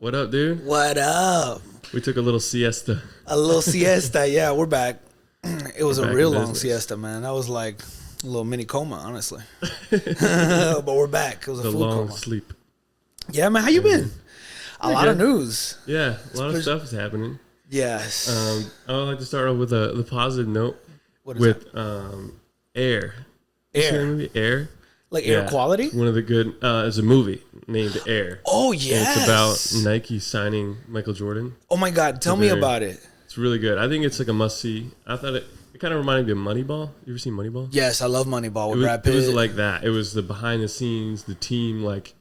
What up, dude? What up? We took a little siesta. A little siesta. Yeah, we're back. It was a real long business. siesta, man. That was like a little mini coma, honestly. But we're back. It was a The food long coma. sleep. Yeah, man. How you been? A lot of good. news. Yeah, a lot of stuff is happening. Yes. I would like to start off with the positive note What is with Air. You seen the Air. movie Air? Like air quality? One of the good. It's a movie named Air. Oh, And yes. it's about Nike signing Michael Jordan. Oh, my God. Tell me about it. It's really good. I think it's like a must see. I thought it kind of reminded me of Moneyball. You ever seen Moneyball? Yes, I love Moneyball with It Brad Pitt. was like that. It was the behind the scenes, the team like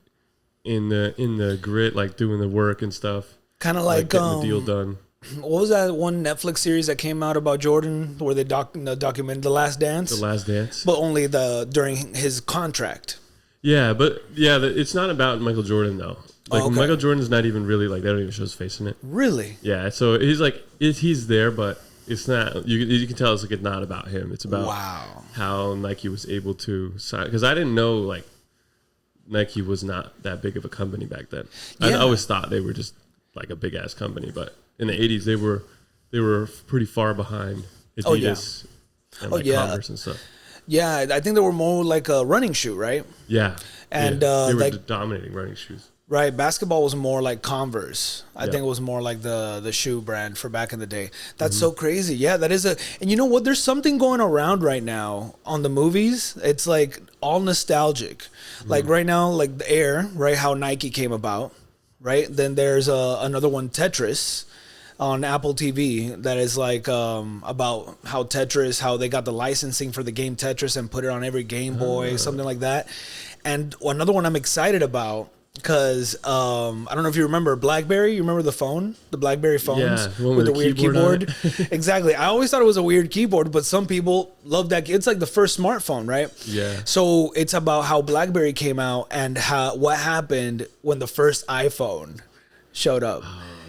in the grit, like doing the work and stuff. Kind of like getting the deal done. what was that one Netflix series that came out about Jordan where they documented The Last Dance? The Last Dance. But only during his contract. Yeah, but yeah, it's not about Michael Jordan though. Like okay. Michael Jordan's not even really like they don't even show his face in it. Really? Yeah, so he's like he's there, but it's not. You can tell it's like it's not about him. It's about how Nike was able to sign. Because I didn't know like Nike was not that big of a company back then. Yeah. I always thought they were just like a big ass company, but in the '80s they were pretty far behind Adidas and Converse and stuff. Yeah, I think they were more like a running shoe, right? Yeah, and they were dominating running shoes. Right, basketball was more like Converse. I think it was more like the shoe brand for back in the day. That's so crazy. Yeah, that is and you know what? There's something going around right now on the movies. It's like all nostalgic. Like right now, like the Air, right? How Nike came about, right? Then there's another one, Tetris, on Apple TV that is like about how Tetris, how they got the licensing for the game Tetris and put it on every Game Boy, something like that. And another one I'm excited about. Because I don't know if you remember BlackBerry. You remember the phone, the BlackBerry phones with the weird keyboard. Exactly. I always thought it was a weird keyboard, but some people love that. It's like the first smartphone, right? Yeah. So it's about how BlackBerry came out and what happened when the first iPhone showed up.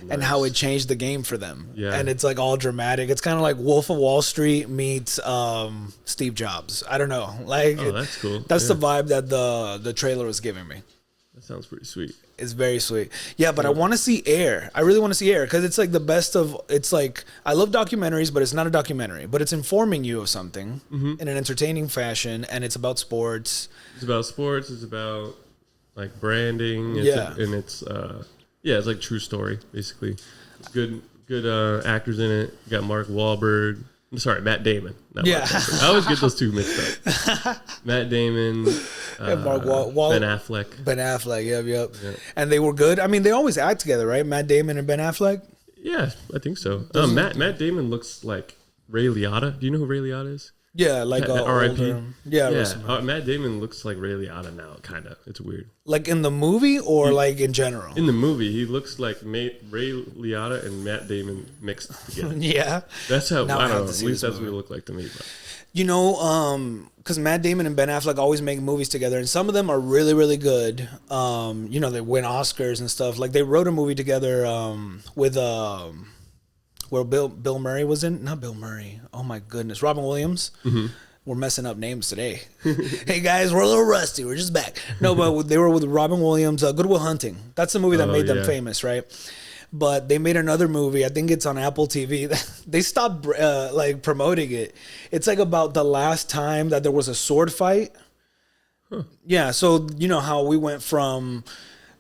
And how it changed the game for them. Yeah. And it's like all dramatic. It's kind of like Wolf of Wall Street meets Steve Jobs. I don't know. Like, that's cool. That's the vibe that the trailer was giving me. That sounds pretty sweet. It's very sweet. Yeah, but I want to see Air. I really want to see Air because it's like the best of. It's like I love documentaries, but it's not a documentary. But it's informing you of something in an entertaining fashion, and it's about sports. It's about sports. It's about like branding. It's it's like true story basically. Good actors in it. You got Mark Wahlberg. I'm sorry, Matt Damon. I always get those two mixed up. Matt Damon, Mark Ben Affleck. Ben Affleck, yep. And they were good. I mean, they always act together, right? Matt Damon and Ben Affleck? Yeah, I think so. Matt Damon looks like Ray Liotta. Do you know who Ray Liotta is? Yeah, like R.I.P. Yeah. Matt Damon looks like Ray Liotta now, kind of. It's weird. Like in the movie or like in general? In the movie, he looks like Ray Liotta and Matt Damon mixed together. Yeah. That's how, I don't know, at least that's what it looked like to me. But. You know, because Matt Damon and Ben Affleck always make movies together, and some of them are really, really good. You know, they win Oscars and stuff. Like they wrote a movie together with where Bill Murray was in. Not Bill Murray. Oh my goodness, Robin Williams. We're messing up names today. Hey guys, we're a little rusty. We're just back. No, but they were with Robin Williams. Good Will Hunting. That's the movie that made them famous, right? But they made another movie. I think it's on Apple TV. They stopped like promoting it. It's like about the last time that there was a sword fight. Yeah. So you know how we went from,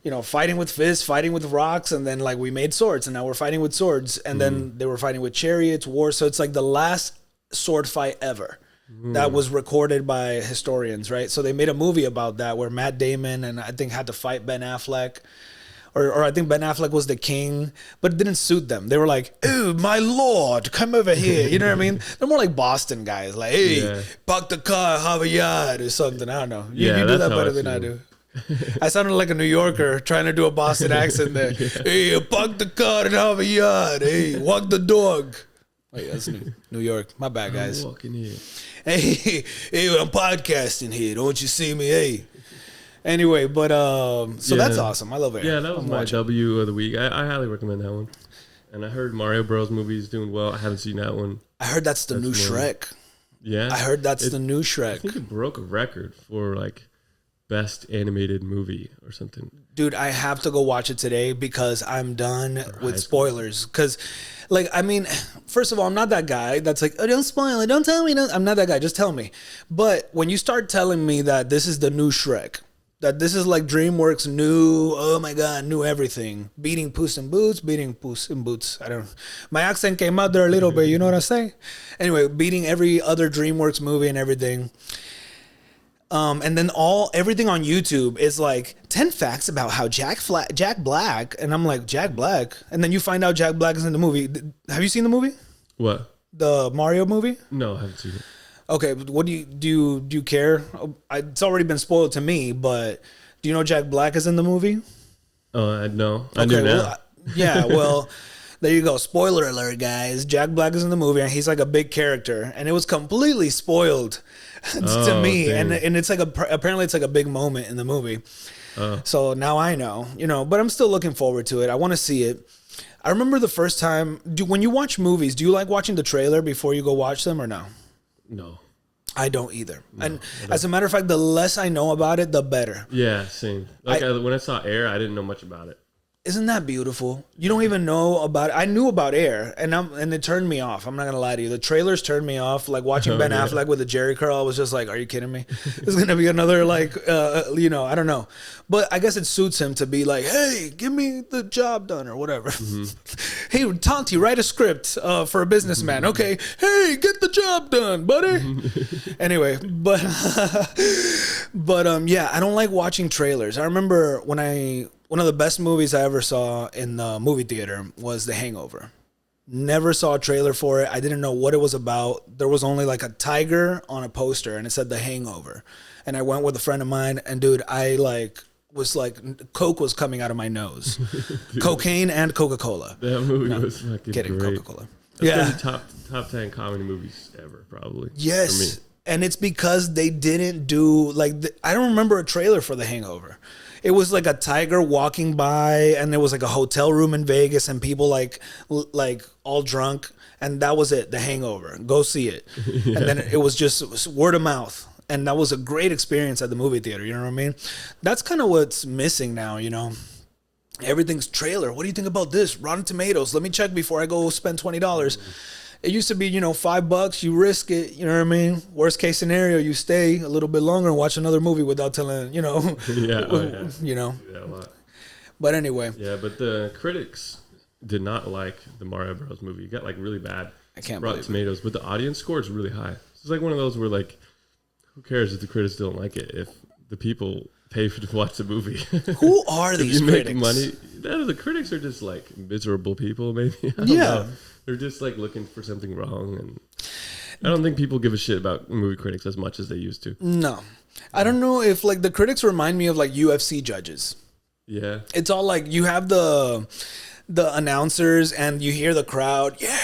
you know, fighting with fists, fighting with rocks, and then like we made swords, and now we're fighting with swords, and then they were fighting with chariots, wars. So it's like the last sword fight ever. That was recorded by historians, right? So they made a movie about that where Matt Damon and I think had to fight Ben Affleck. Or I think Ben Affleck was the king, but it didn't suit them. They were like, "Oh, my lord, come over here." You know what I mean? They're more like Boston guys. Like, "Hey, park the car, have a yard," or something. I don't know. You do that better than I do. I sounded like a New Yorker trying to do a Boston accent there. Hey, park the car and have a yard. Hey, walk the dog. Wait, that's New York. My bad, guys. I'm walking here. Hey, I'm podcasting here. Don't you see me? Hey. Anyway, but so that's awesome. I love it. Yeah, that was my W of the week. I highly recommend that one. And I heard Mario Bros. Movie is doing well. I haven't seen that one. I heard that's the new Shrek. Yeah. I heard that's the new Shrek. I think it broke a record for like best animated movie or something. Dude, I have to go watch it today because I'm done with spoilers. Because, like, I mean, first of all, I'm not that guy that's like, oh, don't spoil it. Don't tell me. I'm not that guy. Just tell me. But when you start telling me that this is the new Shrek, that this is like DreamWorks new, oh my God, new everything. Beating Puss in Boots. I don't, my accent came out there a little bit. You know what I'm saying? Anyway, beating every other DreamWorks movie and everything. And then everything on YouTube is like 10 facts about how Jack Black, and I'm like, Jack Black, and then you find out Jack Black is in the movie. Have you seen the movie? What? The Mario movie? No, I haven't seen it. Okay, but what do you care? It's already been spoiled to me, but do you know Jack Black is in the movie? No, I do now. Well, yeah, well, there you go. Spoiler alert, guys. Jack Black is in the movie, and he's like a big character, and it was completely spoiled to me. Dang. And it's like apparently it's like a big moment in the movie. So now I know, but I'm still looking forward to it. I want to see it. I remember the first time. When you watch movies, do you like watching the trailer before you go watch them or no? No. I don't either. No, and as a matter of fact, the less I know about it, the better. Yeah, same. Like when I saw Air, I didn't know much about it. Isn't that beautiful? You don't even know about it. I knew about Air, and it turned me off. I'm not gonna lie to you. The trailers turned me off. Like watching Ben Affleck with a Jerry curl, I was just like, "Are you kidding me?" It's gonna be another like, I don't know. But I guess it suits him to be like, "Hey, give me the job done" or whatever. Mm-hmm. Hey, Tonty, write a script for a businessman. Mm-hmm. Okay. Hey, get the job done, buddy. Anyway, but yeah, I don't like watching trailers. I remember one of the best movies I ever saw in the movie theater was The Hangover. Never saw a trailer for it. I didn't know what it was about. There was only like a tiger on a poster and it said The Hangover. And I went with a friend of mine and dude, I was like Coke was coming out of my nose. Cocaine and Coca-Cola. That movie was fucking kidding, great. Coca-Cola. That's top 10 comedy movies ever, probably. Yes. For me. And it's because they didn't do I don't remember a trailer for The Hangover. It was like a tiger walking by, and there was like a hotel room in Vegas, and people like all drunk, and that was it. The Hangover. Go see it. Yeah. And then it was just word of mouth, and that was a great experience at the movie theater. You know what I mean? That's kind of what's missing now. Everything's trailer. What do you think about this? Rotten Tomatoes. Let me check before I go spend $20. It used to be, $5. You risk it. You know what I mean? Worst case scenario, you stay a little bit longer and watch another movie without telling, Yeah, Yeah, a lot. But anyway. Yeah, but the critics did not like the Mario Bros. Movie. It got really bad. I can't Rotten Tomatoes, but the audience score is really high. It's like one of those where who cares if the critics don't like it if the people pay to watch the movie? Who are these critics? Make money. The critics are just miserable people, maybe. I don't know. They're just looking for something wrong, and I don't think people give a shit about movie critics as much as they used to. No, I don't know if the critics remind me of UFC judges. Yeah, it's all you have the announcers and you hear the crowd, yeah,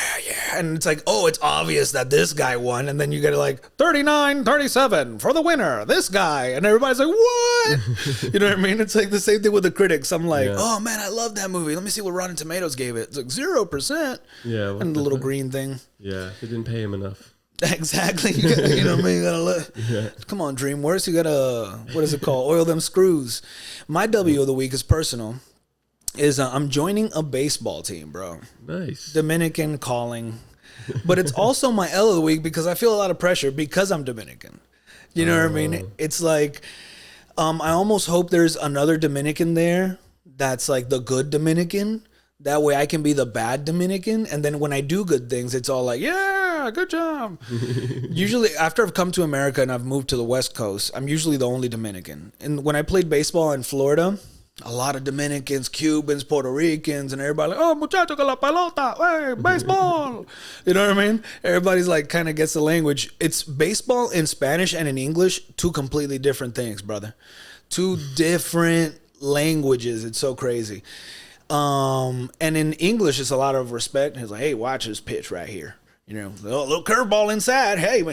and it's it's obvious that this guy won, and then you get 39-37 for the winner, this guy, and everybody's like, what? You know what I mean? It's the same thing with the critics. I'm like, oh man, I love that movie. Let me see what Rotten Tomatoes gave it. It's 0%. Yeah, and the little green thing. Yeah, they didn't pay him enough. Exactly. You know what I mean? You gotta look. Yeah. Come on, DreamWorks. You gotta, what is it called? Oil them screws. My W of the week is personal. I'm joining a baseball team, bro. Nice. Dominican calling. But it's also my L of the week because I feel a lot of pressure because I'm Dominican. You know what I mean? It's I almost hope there's another Dominican there that's the good Dominican. That way I can be the bad Dominican. And then when I do good things, it's all yeah, good job. Usually after I've come to America and I've moved to the West Coast, I'm usually the only Dominican. And when I played baseball in Florida, a lot of Dominicans, Cubans, Puerto Ricans, and everybody oh, muchacho con la pelota, hey, baseball. You know what I mean? Everybody's kind of gets the language. It's baseball in Spanish and in English, two completely different things, brother. Two different languages. It's so crazy. And in English, it's a lot of respect. It's hey, watch this pitch right here. A little curveball inside. Hey,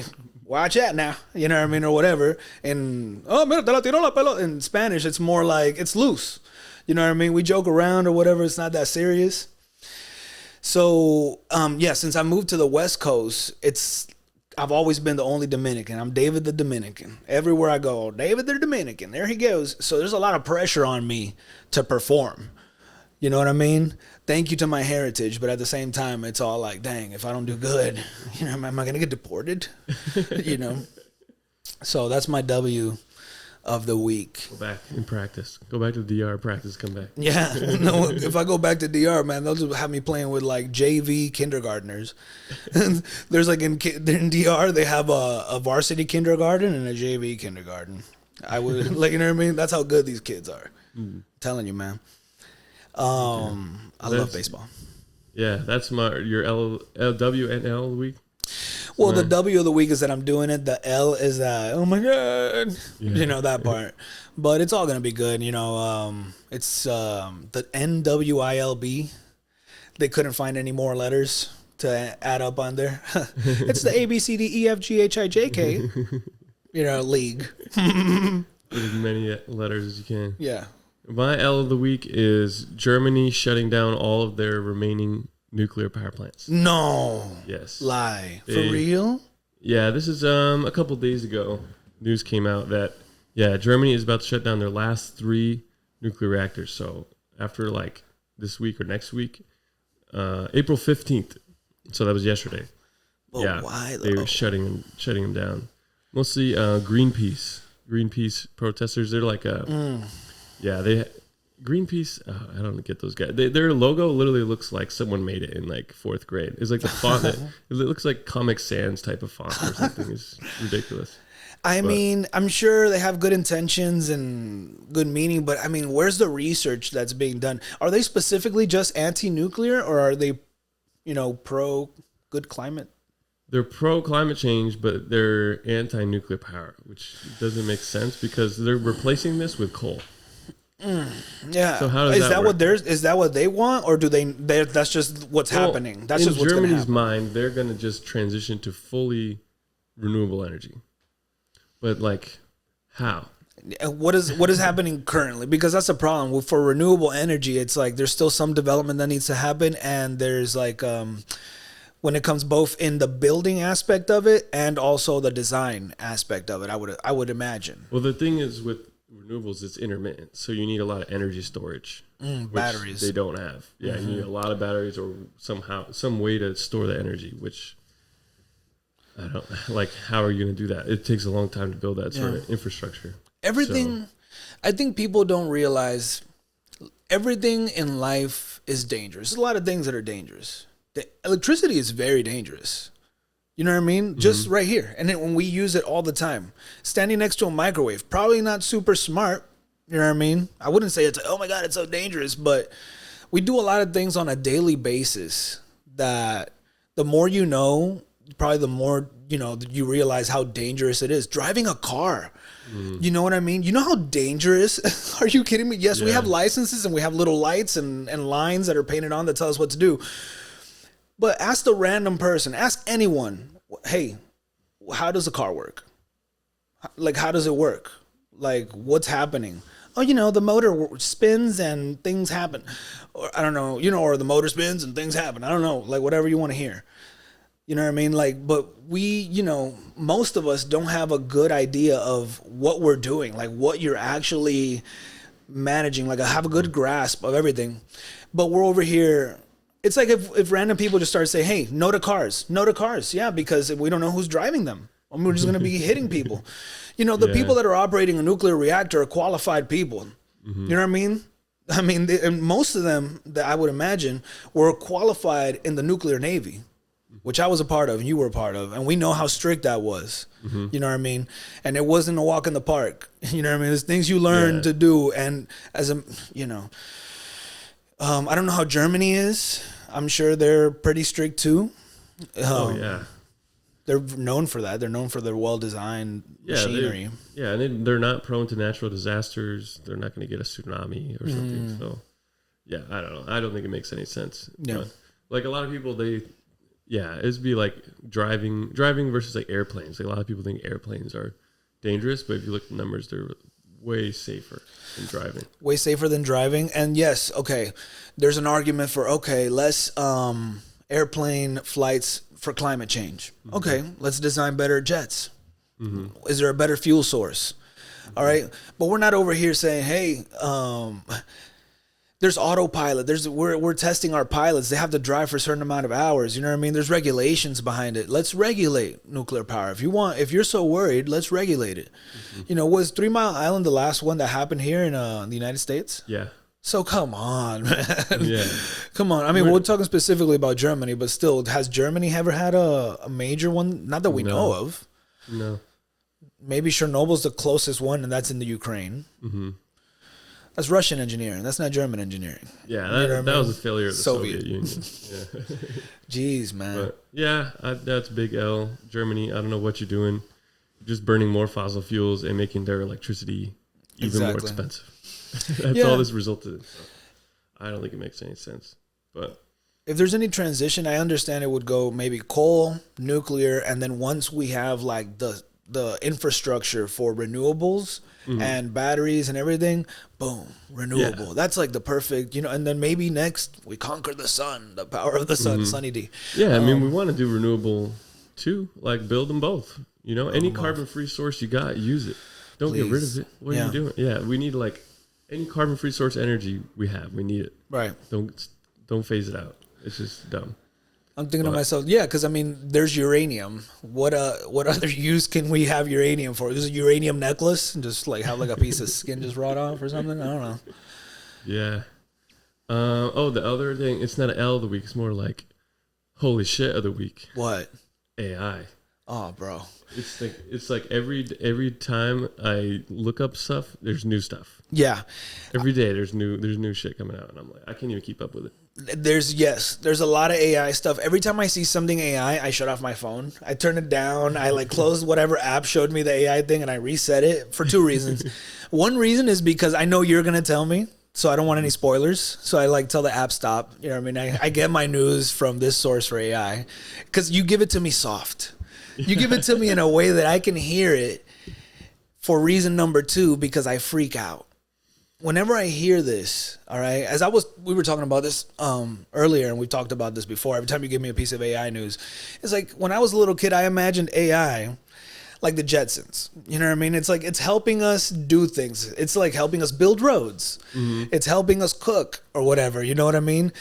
watch that now. You know what I mean? Or whatever. And, mira, te la tiró la pelota. In Spanish, it's more it's loose. You know what I mean? We joke around or whatever. It's not that serious. So, since I moved to the West Coast, I've always been the only Dominican. I'm David the Dominican. Everywhere I go, David the Dominican. There he goes. So there's a lot of pressure on me to perform. You know what I mean? Thank you to my heritage, but at the same time, it's all like, dang, if I don't do good, am I going to get deported? So that's my W of the week. Go back and practice. Go back to the DR, practice, come back. Yeah. No, if I go back to DR, man, they'll just have me playing with like JV kindergartners. And there's like in DR, they have a varsity kindergarten and a JV kindergarten. I would like, you know what I mean? That's how good these kids are. I'm telling you, man. I love baseball. Yeah, that's your W and L of the week. Well, the W of the week is that I'm doing it. The L is that, oh my God, that part. But it's all going to be good. It's the NWILB. They couldn't find any more letters to add up on there. It's the ABCDEFGHIJK, league. Put as many letters as you can. Yeah. My L of the week is Germany shutting down all of their remaining nuclear power plants. No. Yes. Lie. For real? Yeah, this is a couple days ago. News came out that Germany is about to shut down their last 3 nuclear reactors. So after like this week or next week, April 15th. So that was yesterday. But why though? They were shutting them down. Mostly Greenpeace protesters. They're like Greenpeace, I don't get those guys. Their logo literally looks like someone made it in like 4th grade. It's like the font it looks like Comic Sans type of font or something. It's ridiculous. I mean, I'm sure they have good intentions and good meaning, but I mean, where's the research that's being done? Are they specifically just anti-nuclear, or are they, pro good climate? They're pro climate change, but they're anti-nuclear power, which doesn't make sense because they're replacing this with coal. Yeah. So how does that work? Is that what they want, or do they? That's just what's happening. That's just what's Germany's mind. They're going to just transition to fully renewable energy, but like how? What is happening currently? Because that's a problem for renewable energy. It's like there's still some development that needs to happen, and there's like when it comes both in the building aspect of it and also the design aspect of it. I would imagine. Well, the thing is with renewables, it's intermittent, so you need a lot of energy storage. Batteries they don't have. Yeah, you need a lot of batteries or some way to store the energy, which I don't like. How are you going to do that? It takes a long time to build that sort of infrastructure. I think people don't realize everything in life is dangerous. There's a lot of things that are dangerous. The electricity is very dangerous. You know what I mean? Just right here. And then when we use it all the time, standing next to a microwave, probably not super smart. You know what I mean? I wouldn't say it's, oh my God, it's so dangerous, but we do a lot of things on a daily basis that the more you know, probably the more, you realize how dangerous it is. Driving a car. You know what I mean? You know how dangerous? Are you kidding me? Yes, we have licenses and we have little lights and lines that are painted on that tell us what to do. But ask the random person, ask anyone, hey, how does a car work? Like, how does it work? Like, what's happening? Oh, the motor spins and things happen. Or I don't know, or the motor spins and things happen. I don't know, like whatever you want to hear. You know what I mean? Like, but we, most of us don't have a good idea of what we're doing, like what you're actually managing. Like, I have a good grasp of everything, but we're over here. It's like if random people just start saying, hey, no to cars. Yeah, because we don't know who's driving them. We're just going to be hitting people. People that are operating a nuclear reactor are qualified people. You know what I mean? And most of them that I would imagine were qualified in the nuclear Navy, which I was a part of and you were a part of. And we know how strict that was. You know what I mean? And it wasn't a walk in the park. You know what I mean? There's things you learn to do. And as a, I don't know how Germany is. I'm sure they're pretty strict too. They're known for that. They're known for their well-designed machinery. And they're not prone to natural disasters. They're not going to get a tsunami or something. So, I don't know. I don't think it makes any sense. Yeah. But, like a lot of people, it'd be like driving versus like airplanes. Like a lot of people think airplanes are dangerous, but if you look at the numbers, they're way safer than driving. And yes, okay, there's an argument for, less airplane flights for climate change. Okay, let's design better jets. Is there a better fuel source? All right, but we're not over here saying, hey, there's autopilot. We're testing our pilots. They have to drive for a certain amount of hours. You know what I mean? There's regulations behind it. Let's regulate nuclear power. If you're so worried, let's regulate it. You know, was 3 Mile Island the last one that happened here in the United States? Yeah. So come on, man. Yeah. Come on. I mean, we're talking specifically about Germany, but still, has Germany ever had a major one? Not that we know of. No. Maybe Chernobyl's the closest one, and that's in the Ukraine. That's Russian engineering. That's not German engineering. Yeah, that was a failure of the Soviet Union. Yeah. Jeez, man. But yeah, that's big L. Germany, I don't know what you're doing. Just burning more fossil fuels and making their electricity even more expensive. That's all this resulted in. So I don't think it makes any sense. But if there's any transition, I understand it would go maybe coal, nuclear, and then once we have like the infrastructure for renewables and batteries and everything, boom, renewable. Yeah. That's like the perfect, you know, and then maybe next we conquer the sun, the power of the sun, Sunny D. Yeah, I mean, we want to do renewable too, like build them both. You know, any carbon-free source you got, use it. Don't get rid of it. What are you doing? Yeah, we need like any carbon-free source energy we have, we need it. Right. Don't phase it out. It's just dumb. I'm thinking to myself, yeah, because I mean, there's uranium. What other use can we have uranium for? Is a uranium necklace and just like have like a piece of skin just rot off or something? I don't know. Yeah. The other thing, it's not an L of the week. It's more like holy shit of the week. What? AI. Oh, bro. It's like every time I look up stuff, there's new stuff. Yeah. Every day there's new shit coming out, and I'm like, I can't even keep up with it. There's a lot of AI stuff. Every time I see something AI, I shut off my phone. I turn it down. I like close whatever app showed me the AI thing, and I reset it for 2 reasons. One reason is because I know you're gonna tell me, so I don't want any spoilers. So I like tell the app stop. You know what I mean? I get my news from this source for AI, because you give it to me soft. You give it to me in a way that I can hear it. For reason number 2, because I freak out. Whenever I hear this, all right, we were talking about this earlier, and we talked about this before. Every time you give me a piece of AI news, it's like when I was a little kid, I imagined AI like the Jetsons. You know what I mean? It's like it's helping us do things. It's like helping us build roads. It's helping us cook or whatever. You know what I mean?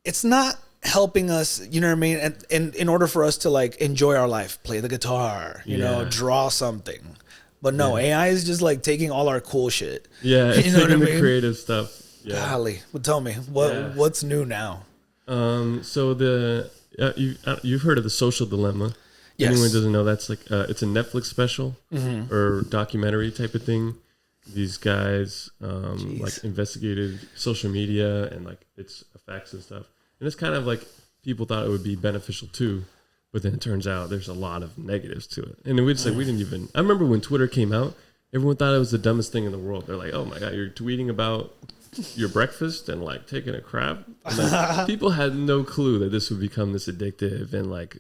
It's not helping us, you know what I mean? And in order for us to like enjoy our life, play the guitar, you know, draw something. But no, AI is just like taking all our cool shit. Yeah, it's taking the creative stuff. Yeah. Golly, well, tell me what's new now? So you've heard of The Social Dilemma? Yes. Anyone doesn't know, that's like it's a Netflix special or documentary type of thing. These guys like investigated social media and like its effects and stuff. And it's kind of like people thought it would be beneficial too. But then it turns out there's a lot of negatives to it. And we didn't even... I remember when Twitter came out, everyone thought it was the dumbest thing in the world. They're like, oh my God, you're tweeting about your breakfast and like taking a crap? Like, people had no clue that this would become this addictive and like,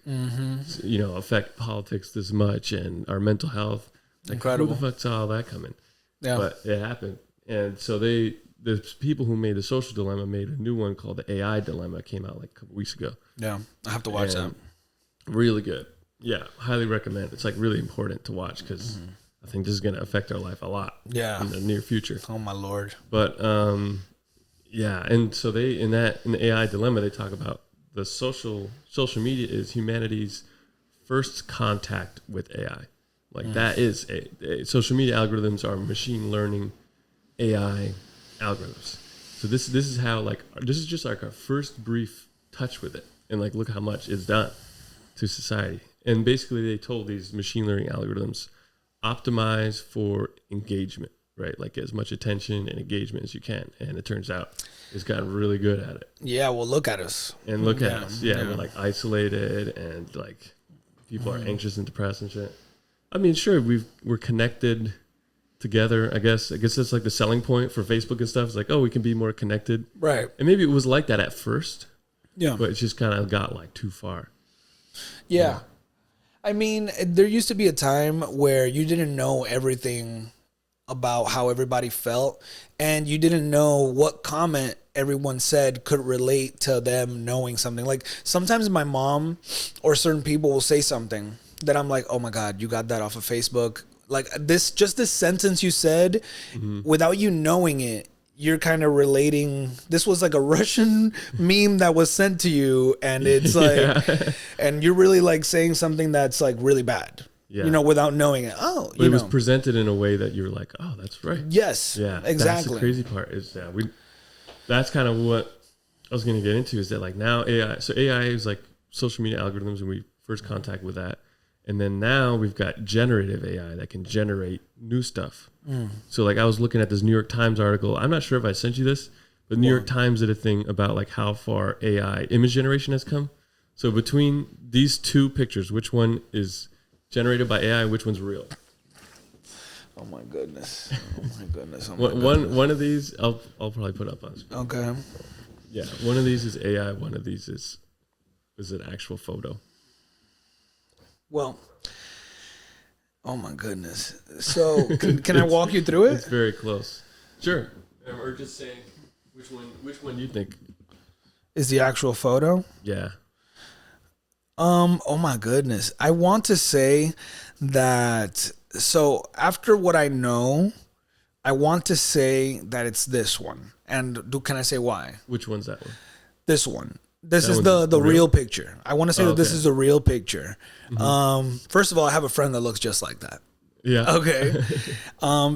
you know, affect politics this much and our mental health. Like, incredible. Who the fuck saw all that coming? Yeah. But it happened. And so the people who made The Social Dilemma made a new one called The AI Dilemma. It came out like a couple weeks ago. Yeah, I have to watch that. Really good. Yeah, highly recommend. It's like really important to watch because I think this is going to affect our life a lot. Yeah, in the near future. Oh my Lord. But yeah, and so in the AI dilemma, they talk about the social media is humanity's first contact with AI. Like that is social media algorithms are machine learning AI algorithms. So this is how this is just like our first brief touch with it, and like look how much it's done to society. And basically they told these machine learning algorithms optimize for engagement, right? Like as much attention and engagement as you can. And it turns out it's gotten really good at it. Yeah, well, look at us. And look at us. Yeah, we're like isolated and like people are anxious and depressed and shit. I mean, sure, we're connected together. I guess that's like the selling point for Facebook and stuff. It's like, oh, we can be more connected. Right. And maybe it was like that at first. Yeah. But it just kind of got like too far. Yeah. I mean, there used to be a time where you didn't know everything about how everybody felt, and you didn't know what comment everyone said could relate to them knowing something. Like sometimes my mom or certain people will say something that I'm like, oh my God, you got that off of Facebook. Like this sentence you said without you knowing it, you're kind of relating. This was like a Russian meme that was sent to you, and it's like, and you're really like saying something that's like really bad. Yeah. You know, without knowing it. Oh, but it was presented in a way that you were like, oh, that's right. Yes. Yeah. Exactly. That's the crazy part is that that's kind of what I was going to get into is that like now AI, so AI is like social media algorithms and we first contact with that. And then now we've got generative AI that can generate new stuff. So like I was looking at this New York Times article. I'm not sure if I sent you this, but New York Times did a thing about like how far AI image generation has come. So between these two pictures, which one is generated by AI, which one's real? Oh my goodness! Oh my goodness! One of these, I'll probably put up on screen. Okay. Yeah, one of these is AI. One of these is an actual photo. Well, oh my goodness! So can I walk you through it? It's very close. Sure. Or just saying which one you think is the actual photo? Yeah. Oh my goodness. I want to say that, so after what I know, I want to say that it's this one. And can I say why? Which one's that one? This one. This is the real picture. I want to say that this is the real picture. First of all, I have a friend that looks just like that. Yeah. Okay.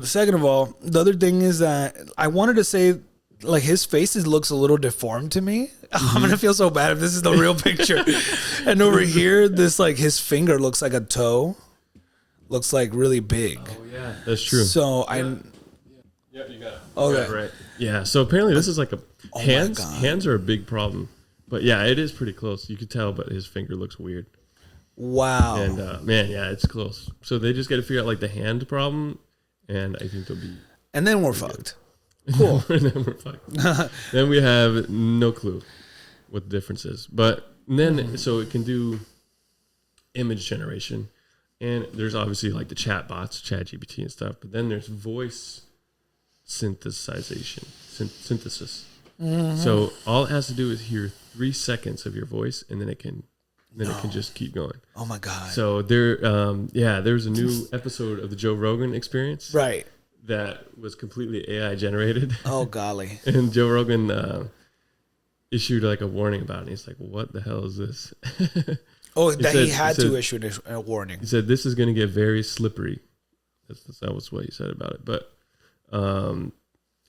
Second of all, the other thing is that I wanted to say like his face looks a little deformed to me. I'm gonna feel so bad if this is the real picture. And over here, this like his finger looks like a toe. Looks like really big. Oh yeah, that's true. So yeah, you got it. Okay. Right. Yeah. So apparently this is like hands are a big problem. But yeah, it is pretty close. You could tell, but his finger looks weird. Wow. And man, yeah, it's close. So they just got to figure out like the hand problem, and I think they'll be. And then we're fucked. Cool. And then we're fucked. Then we have no clue what the difference is, but then so it can do image generation, and there's obviously like the chat bots, ChatGPT and stuff. But then there's voice synthesis. So all it has to do is hear 3 seconds of your voice, and then it can just keep going. Oh my God. So there's a new episode of the Joe Rogan Experience. Right. That was completely AI generated. Oh golly. And Joe Rogan issued like a warning about it. And he's like, what the hell is this? He had to issue a warning. He said, this is going to get very slippery. That was what he said about it. But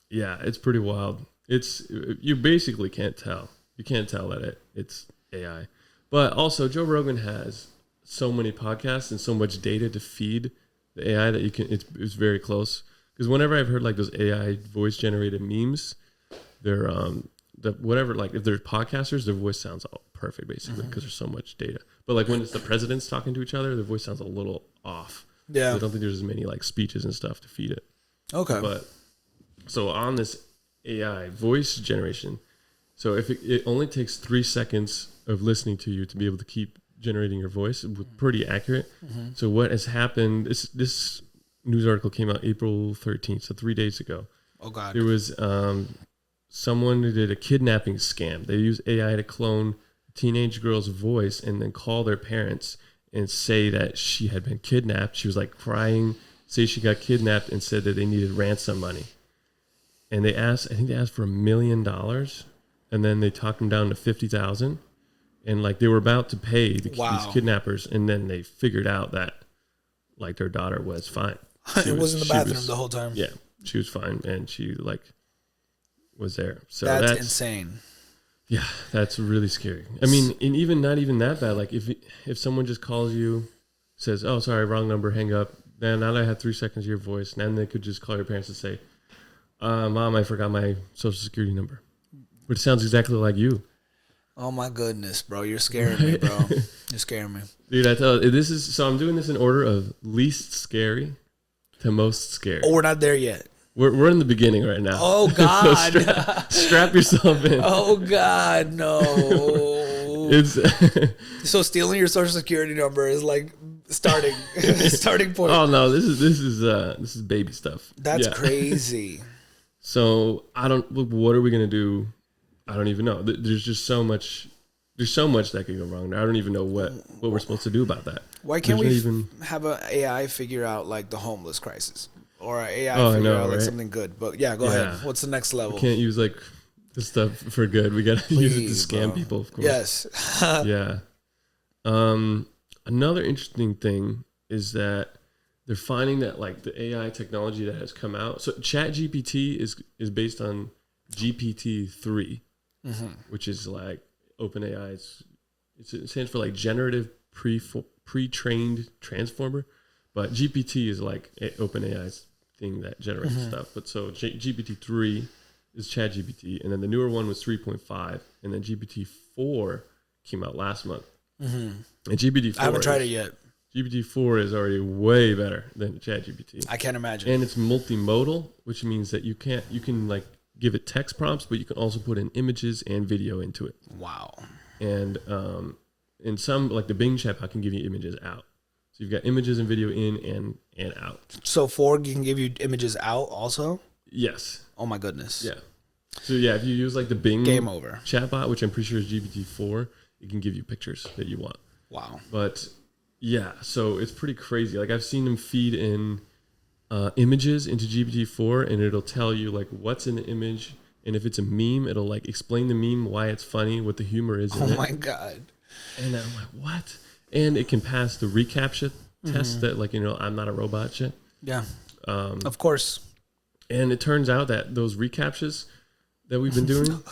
yeah, it's pretty wild. You basically can't tell. You can't tell that it's AI. But also Joe Rogan has so many podcasts and so much data to feed the AI that it's very close. Because whenever I've heard like those AI voice generated memes, they're if they're podcasters, their voice sounds all perfect basically because there's so much data. But like when it's the presidents talking to each other, their voice sounds a little off. Yeah, so I don't think there's as many like speeches and stuff to feed it. Okay, but so on this AI voice generation, so if it only takes 3 seconds of listening to you to be able to keep generating your voice, pretty accurate. So what has happened? This news article came out April 13th, so 3 days ago. Oh God! There was someone who did a kidnapping scam. They used AI to clone a teenage girl's voice and then call their parents and say that she had been kidnapped. She was like crying, say she got kidnapped, and said that they needed ransom money. And I think they asked for $1 million, and then they talked them down to $50,000. And like they were about to pay these kidnappers, and then they figured out that like their daughter was fine. It was in the bathroom the whole time. Yeah, she was fine, and she like was there. So that's insane. Yeah, that's really scary. I mean, and even not even that bad. Like if someone just calls you, says, "Oh, sorry, wrong number," hang up. Then now that I had 3 seconds of your voice, and then they could just call your parents and say, "Mom, I forgot my social security number," which sounds exactly like you. Oh my goodness, bro! You're scaring me, bro. You're scaring me, dude. I tell you, so I'm doing this in order of least scary to most scary. Oh, we're not there yet. We're in the beginning right now. Oh God! So strap yourself in. Oh God, no! It's so stealing your social security number is like starting point. Oh no, this is baby stuff. That's crazy. So what are we gonna do I don't even know. There's just so much. There's so much that could go wrong. I don't even know what we're supposed to do about that. Why can't we have an AI figure out like the homeless crisis, or an AI figure out like something good? But yeah, go ahead. What's the next level? We can't use like this stuff for good. We gotta use it to scam people, of course. Yes. Yeah. Another interesting thing is that they're finding that like the AI technology that has come out. So ChatGPT is based on GPT-3, which is like OpenAI's. It stands for like generative pre-trained transformer, but GPT is like OpenAI's thing that generates stuff. But so GPT-3 is ChatGPT, and then the newer one was 3.5, and then GPT-4 came out last month. And GPT-4, I haven't tried it yet. GPT-4 is already way better than ChatGPT. I can't imagine. And it's multimodal, which means that you can like give it text prompts, but you can also put in images and video into it. Wow. And in some, like the Bing chatbot can give you images out. So you've got images and video in and out. So 4 can give you images out also? Yes. Oh my goodness. Yeah. So yeah, if you use like the Bing Game over. chatbot, which I'm pretty sure is GPT-4, it can give you pictures that you want. Wow. But yeah, so it's pretty crazy. Like I've seen them feed in images into GPT-4, and it'll tell you like what's in the image, and if it's a meme, it'll like explain the meme, why it's funny, what the humor is in it. Oh my god. And I'm like, what? And it can pass the reCAPTCHA test that like, I'm not a robot shit. Yeah. Of course. And it turns out that those reCAPTCHAs that we've been doing,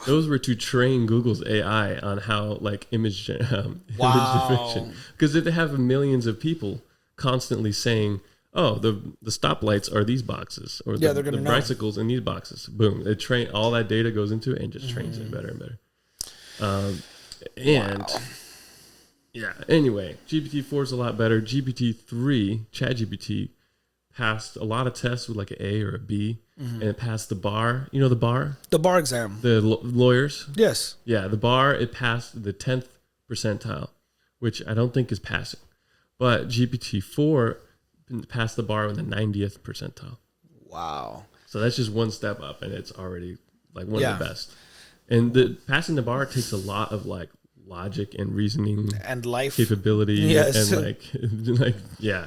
those were to train Google's AI on how like image depiction. Because if they have millions of people constantly saying, oh, the stoplights are these boxes, or the bicycles in these boxes, boom, it train all that data goes into it and just trains it better and better. Yeah, anyway, GPT-4 is a lot better. GPT-3, ChatGPT, passed a lot of tests with like an A or a B, and it passed the bar. You know the bar? The bar exam. The lawyers? Yes. Yeah, the bar, it passed the 10th percentile, which I don't think is passing. But GPT-4 passed the bar in the 90th percentile. Wow. So that's just one step up, and it's already like one of the best. And passing the bar takes a lot of like logic and reasoning and life capability and like a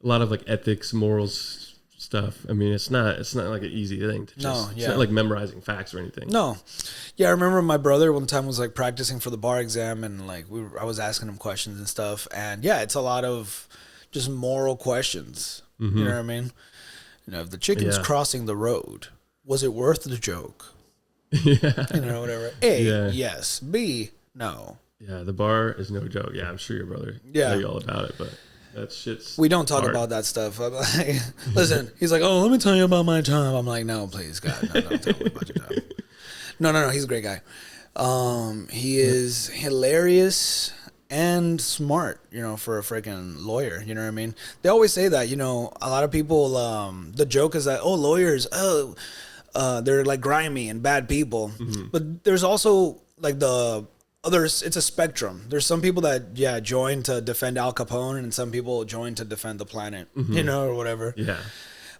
lot of like ethics, morals stuff. I mean, it's not like an easy thing to just. It's not like memorizing facts or anything. No, yeah, I remember my brother one time was like practicing for the bar exam, and like I was asking him questions and stuff, and yeah, it's a lot of just moral questions. You know what I mean? If the chicken's crossing the road, was it worth the joke? Whatever. A, yes. B, no. Yeah, the bar is no joke. Yeah, I'm sure your brother tell you all about it, but that shit's we don't talk about that stuff. I'm like, listen, he's like, oh, let me tell you about my time. I'm like, no, please, God, no, don't tell me about your time. No, he's a great guy. He is hilarious and smart, for a freaking lawyer. You know what I mean? They always say that, a lot of people, the joke is that, oh, lawyers, they're like grimy and bad people. But there's also like it's a spectrum. There's some people that, join to defend Al Capone, and some people join to defend the planet, or whatever. Yeah.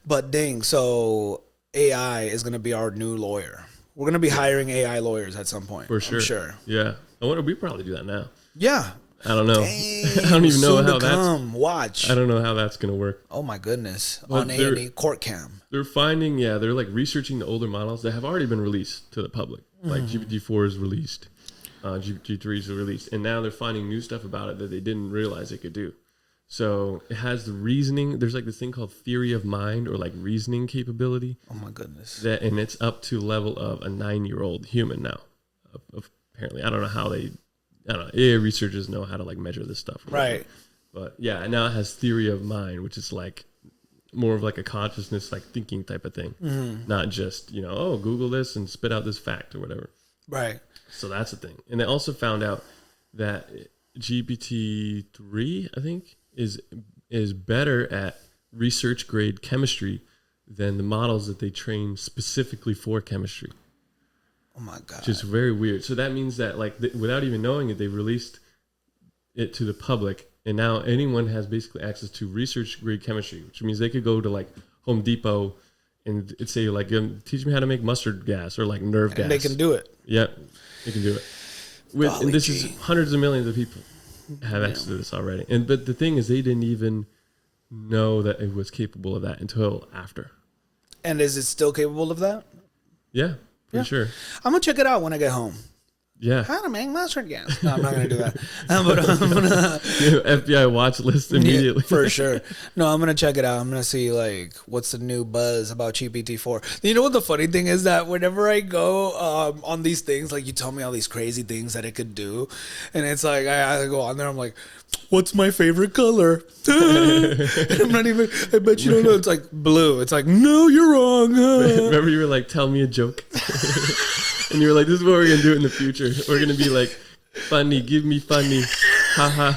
But dang, so AI is going to be our new lawyer. We're going to be hiring AI lawyers at some point. For sure. I'm sure. Yeah. I wonder, we probably do that now. Yeah. I don't know. I don't even know how that's. Watch. I don't know how that's going to work. Oh my goodness. On A&E Court Cam. They're finding, they're like researching the older models that have already been released to the public. Like GPT-4 is released. GPT-3 is released. And now they're finding new stuff about it that they didn't realize it could do. So it has the reasoning. There's like this thing called theory of mind, or like reasoning capability. Oh my goodness. And it's up to level of a 9-year-old human now. Apparently. I don't know. AI researchers know how to like measure this stuff. Right. But yeah, now it has theory of mind, which is like more of like a consciousness, like thinking type of thing. Not just, Google this and spit out this fact or whatever. Right. So that's the thing. And they also found out that GPT-3, I think, is better at research grade chemistry than the models that they train specifically for chemistry. Oh my God. Which is very weird. So that means that like without even knowing it, they released it to the public, and now anyone has basically access to research grade chemistry, which means they could go to like Home Depot and it'd say like, teach me how to make mustard gas or like nerve gas. And they can do it. Yep, they can do it. And this is hundreds of millions of people have access to this already. But the thing is, they didn't even know that it was capable of that until after. And is it still capable of that? Yeah, pretty sure. I'm gonna check it out when I get home. Yeah. How to make mustard gas. No, I'm not going to do that. But I'm going to... FBI watch list immediately. Yeah, for sure. No, I'm going to check it out. I'm going to see, like, what's the new buzz about GPT-4. You know what the funny thing is? That whenever I go on these things, like, you tell me all these crazy things that it could do. And it's like, I go on there, I'm like, what's my favorite color? I'm not even... I bet you don't know. It's like blue. It's like, no, you're wrong. Remember you were like, tell me a joke? And you were like, this is what we're going to do in the future. We're going to be like, funny, give me funny. Haha.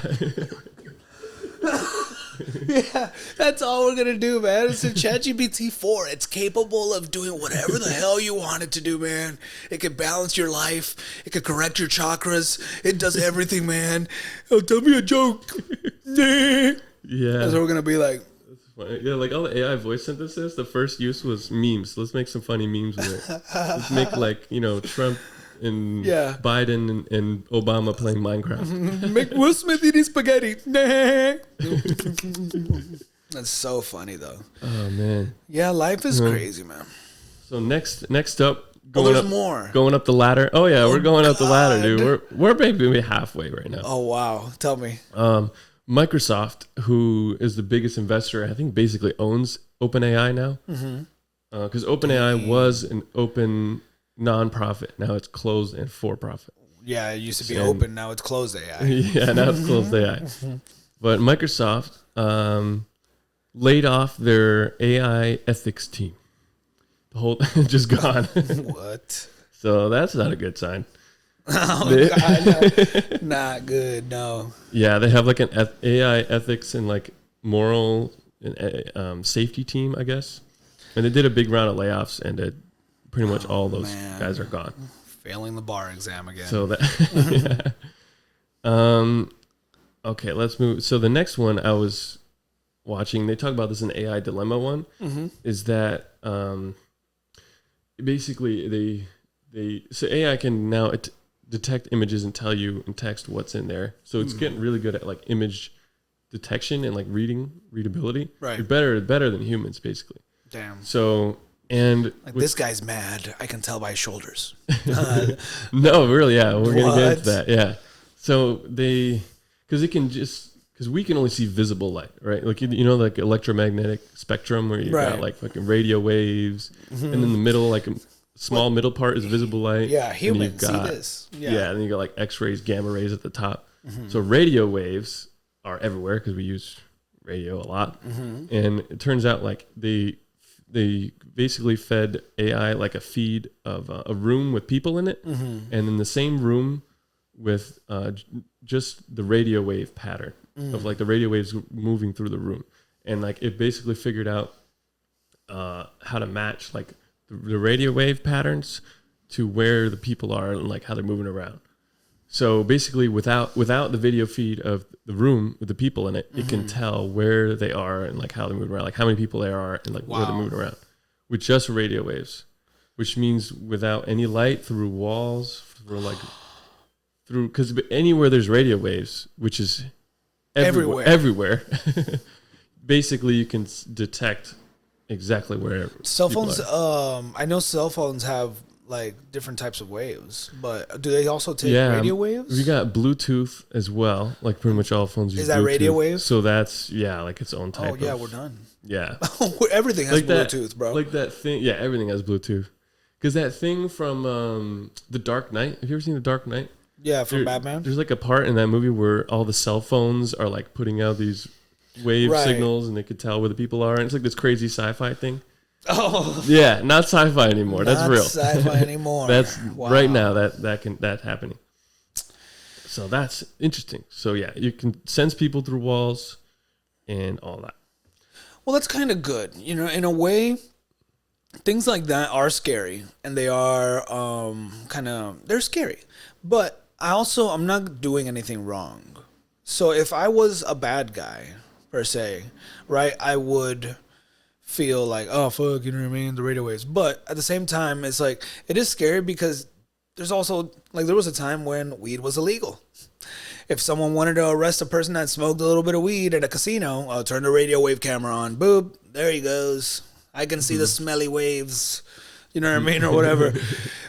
Yeah, that's all we're going to do, man. It's a ChatGPT 4. It's capable of doing whatever the hell you want it to do, man. It can balance your life. It can correct your chakras. It does everything, man. Oh, tell me a joke. Yeah. That's what we're going to be like. Yeah, like all the AI voice synthesis, the first use was memes. Let's make some funny memes with it. Let's make like, Trump and Biden and Obama playing Minecraft. Make Will Smith eating spaghetti. That's so funny though. Oh man. Yeah, life is crazy, man. So next up, there's more. Going up the ladder. Oh yeah, we're going up the ladder, dude. We're maybe halfway right now. Oh wow. Tell me. Microsoft, who is the biggest investor, I think basically owns OpenAI now. Because OpenAI was an open nonprofit. Now it's closed and for profit. Yeah, it used to be open. Now it's closed AI. Yeah, now it's closed AI. But Microsoft laid off their AI ethics team. The whole just gone. What? So that's not a good sign. Oh, God, no. Not good, no. Yeah, they have like an AI ethics and like moral and safety team, I guess. And they did a big round of layoffs, and pretty much all those guys are gone. Failing the bar exam again. So that, yeah. Okay, let's move. So the next one I was watching, they talk about this in AI Dilemma one, is that basically so AI can now detect images and tell you in text what's in there. So it's getting really good at like image detection and like readability. Right. You're better than humans, basically. Damn. So and like this guy's mad. I can tell by his shoulders. No, really, yeah. We're gonna get into that. Yeah. So because we can only see visible light, right? Like like electromagnetic spectrum where you got like fucking radio waves, and in the middle like small middle part is visible light. Yeah, humans see this. Yeah, and then you got like X-rays, gamma rays at the top. So radio waves are everywhere because we use radio a lot. And it turns out like they basically fed AI like a feed of a room with people in it, and in the same room with just the radio wave pattern of like the radio waves moving through the room, and like it basically figured out how to match like the radio wave patterns to where the people are and like how they're moving around. So basically without the video feed of the room with the people in it, it can tell where they are and like how they're moving around, like how many people there are and like where they're moving around with just radio waves, which means without any light through walls, because anywhere there's radio waves, which is everywhere. Basically you can detect exactly where cell phones I know cell phones have like different types of waves, but do they also take radio waves? We got Bluetooth as well, like pretty much all phones use Bluetooth. Is that radio waves? So that's like its own type. Oh yeah, we're done. Yeah. Everything has like Bluetooth, bro. Like that thing, everything has Bluetooth. Because that thing from The Dark Knight, have you ever seen The Dark Knight? Yeah, from Batman. There's like a part in that movie where all the cell phones are like putting out these wave signals and they could tell where the people are, and it's like this crazy sci-fi thing. Oh yeah, not sci-fi anymore. That's real. Sci-fi anymore. That's right now that's happening. So that's interesting. So yeah, you can sense people through walls and all that. Well, that's kind of good. In a way, things like that are scary, and they are they're scary. But I'm not doing anything wrong. So if I was a bad guy per se, right, I would feel like, oh fuck, you know what I mean, the radio waves. But at the same time, it's like it is scary because there's also like there was a time when weed was illegal. If someone wanted to arrest a person that smoked a little bit of weed at a casino, I'll turn the radio wave camera on. Boop, there he goes. I can see the smelly waves. You know what I mean, or whatever.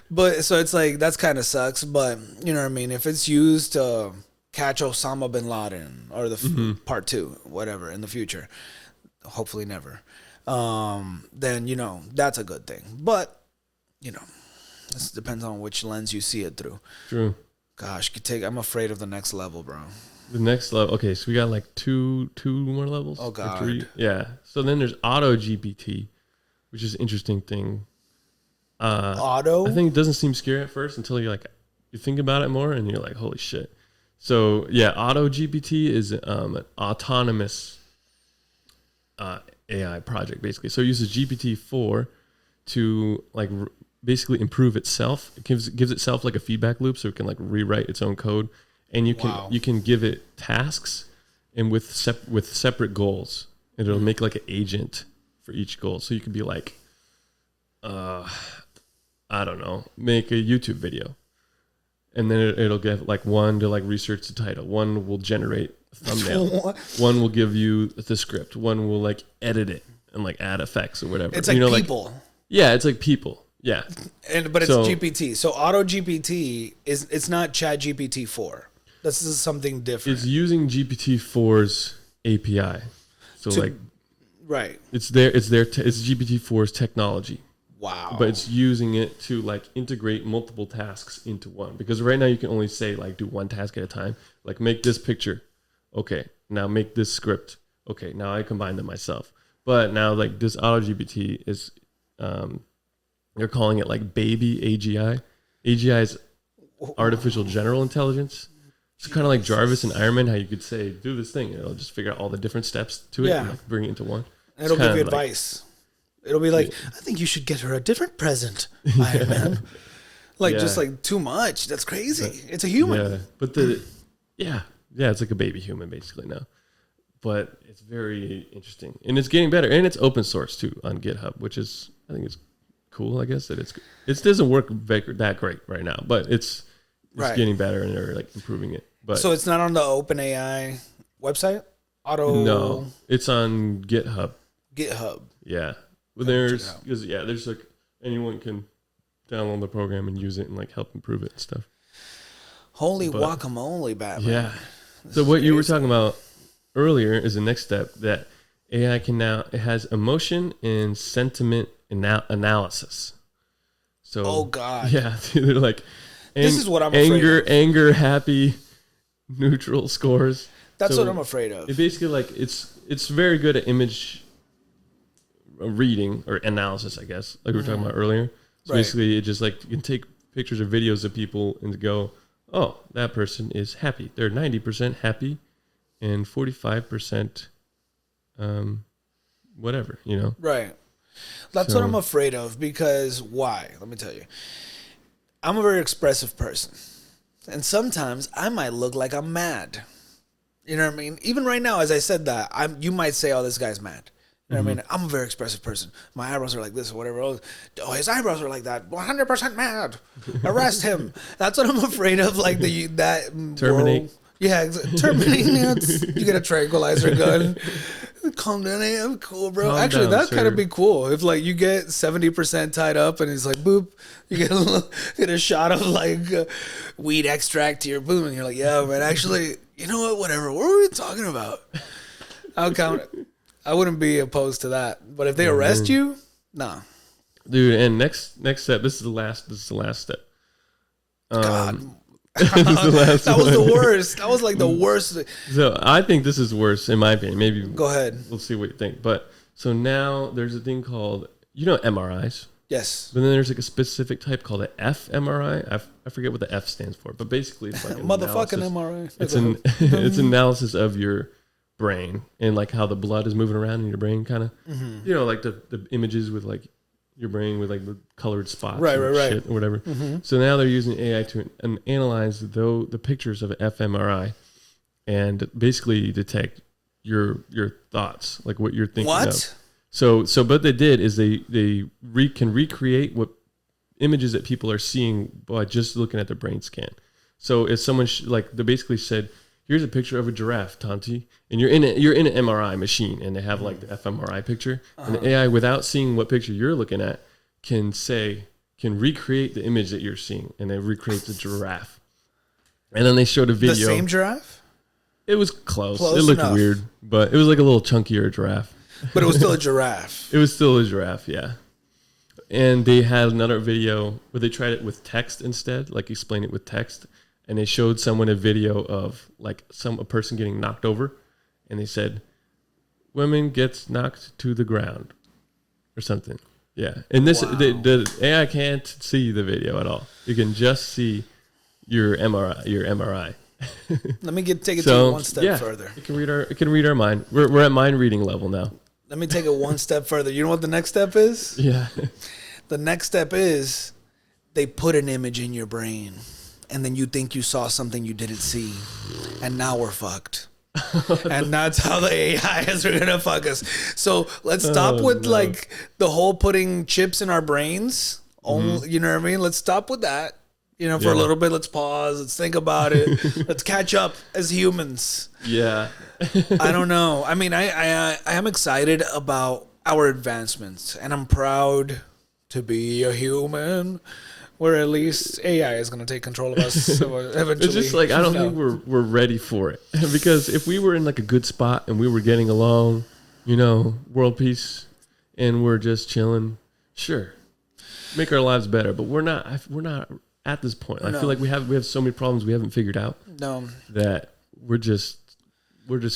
But so it's like that's kind of sucks. But you know what I mean. If it's used to catch Osama bin Laden or the part 2, whatever in the future, hopefully never. Then you know that's a good thing. But you know, this depends on which lens you see it through. True. Gosh, I'm afraid of the next level, bro. The next level. Okay, so we got like two more levels. Oh god. 3. Yeah. So then there's auto GPT, which is an interesting thing. Auto. I think it doesn't seem scary at first until you think about it more and you're like, holy shit. So yeah, auto GPT is an autonomous AI project basically. So it uses GPT-4 to like basically improve itself. It gives itself like a feedback loop so it can like rewrite its own code, and you can give it tasks and with separate goals, and it'll make like an agent for each goal. So you could be like, I don't know, make a YouTube video, and then it'll get like one to like research the title, one will generate a thumbnail, one will give you the script, one will like edit it and like add effects or whatever. It's like people. Yeah, it's like people. Yeah, but it's GPT. So Auto GPT it's not Chat GPT 4. This is something different. It's using GPT-4's API. So right. It's GPT-4's technology. Wow. But it's using it to like integrate multiple tasks into one, because right now you can only say like do one task at a time. Like make this picture. Okay, now make this script. Okay, now I combine them myself. But now like this Auto GPT is they're calling it like baby AGI. AGI is artificial general intelligence. It's kind of like Jarvis and Iron Man, how you could say, do this thing, and it'll just figure out all the different steps to it and like bring it into one. And it'll give you advice. It'll be like, I think you should get her a different present, Iron Man. Just like too much. That's crazy. It's a human. Yeah. But it's like a baby human basically now. But it's very interesting. And it's getting better. And it's open source too on GitHub, which is, I think it's cool, I guess, that it doesn't work that great right now, but it's getting better and they're like improving it. But so it's not on the OpenAI website? No, it's on GitHub. Yeah. Well, there's like anyone can download the program and use it and like help improve it and stuff. Holy guacamole, Batman. Yeah. So what you were talking about earlier is the next step, that AI it has emotion and sentiment analysis. So oh god. Yeah, they're like this is what I'm afraid of. Anger, happy, neutral scores. That's what I'm afraid of. It basically like it's very good at image reading or analysis, I guess, like we were talking about earlier. So basically it just like you can take pictures or videos of people and go, oh, that person is happy. They're 90% happy and 45% whatever, you know? Right. That's what I'm afraid of, because why? Let me tell you. I'm a very expressive person. And sometimes I might look like I'm mad. You know what I mean? Even right now, as I said that, you might say, oh, this guy's mad. You know what I mean? I'm a very expressive person. My eyebrows are like this or whatever. Oh, his eyebrows are like that. 100% mad. Arrest him. That's what I'm afraid of. Like that terminate. World. Yeah, terminate. You get a tranquilizer gun. Calm down. Hey, I'm cool, bro. Actually, that'd kind of be cool if like you get 70% tied up and it's like boop. You get a shot of like weed extract to your boom, and you're like, yeah, man. Actually, you know what? Whatever. What were we talking about? I'll count it. I wouldn't be opposed to that, but if they arrest you, nah. Dude, and next step. This is the last step. God, that was the worst. That was like the worst. So I think this is worse in my opinion. Maybe go ahead. We'll see what you think. But so now there's a thing called MRIs. Yes. But then there's like a specific type called an fMRI. I forget what the F stands for, but basically it's like an motherfucking MRI. It's analysis of your brain and like how the blood is moving around in your brain, kind of. You know, like the images with like your brain with like the colored spots, right, shit or whatever. So now they're using AI to analyze the pictures of an fMRI and basically detect your thoughts, like what you're thinking of. So what they did is they can recreate what images that people are seeing by just looking at the brain scan. So if someone they basically said, here's a picture of a giraffe, Tonty, and you're in an MRI machine, and they have like the fMRI picture, and the AI, without seeing what picture you're looking at, can recreate the image that you're seeing, and it recreates the giraffe. And then they showed a video. The same giraffe? It was close. It looked enough. Weird, but it was like a little chunkier giraffe. But it was still a giraffe. It was still a giraffe, yeah. And they had another video where they tried it with text instead, like explain it with text. And they showed someone a video of like a person getting knocked over, and they said, "Women gets knocked to the ground," or something. Yeah, and the AI can't see the video at all. You can just see your MRI. Let me take it to one step further. It can read our mind. We're at mind reading level now. Let me take it one step further. You know what the next step is? Yeah. The next step is they put an image in your brain, and then you think you saw something you didn't see, and now we're fucked. And that's how the AI is gonna fuck us. So let's stop with like the whole putting chips in our brains. Only, you know what I mean? Let's stop with that. You know, for a little bit. Let's pause. Let's think about it. Let's catch up as humans. Yeah. I don't know. I mean, I am excited about our advancements, and I'm proud to be a human. Where at least AI is going to take control of us eventually. It's just like, I don't think we're ready for it. Because if we were in like a good spot and we were getting along, you know, world peace, and we're just chilling, sure, make our lives better. But we're not at this point. I feel like we have so many problems we haven't figured out. No. That we're just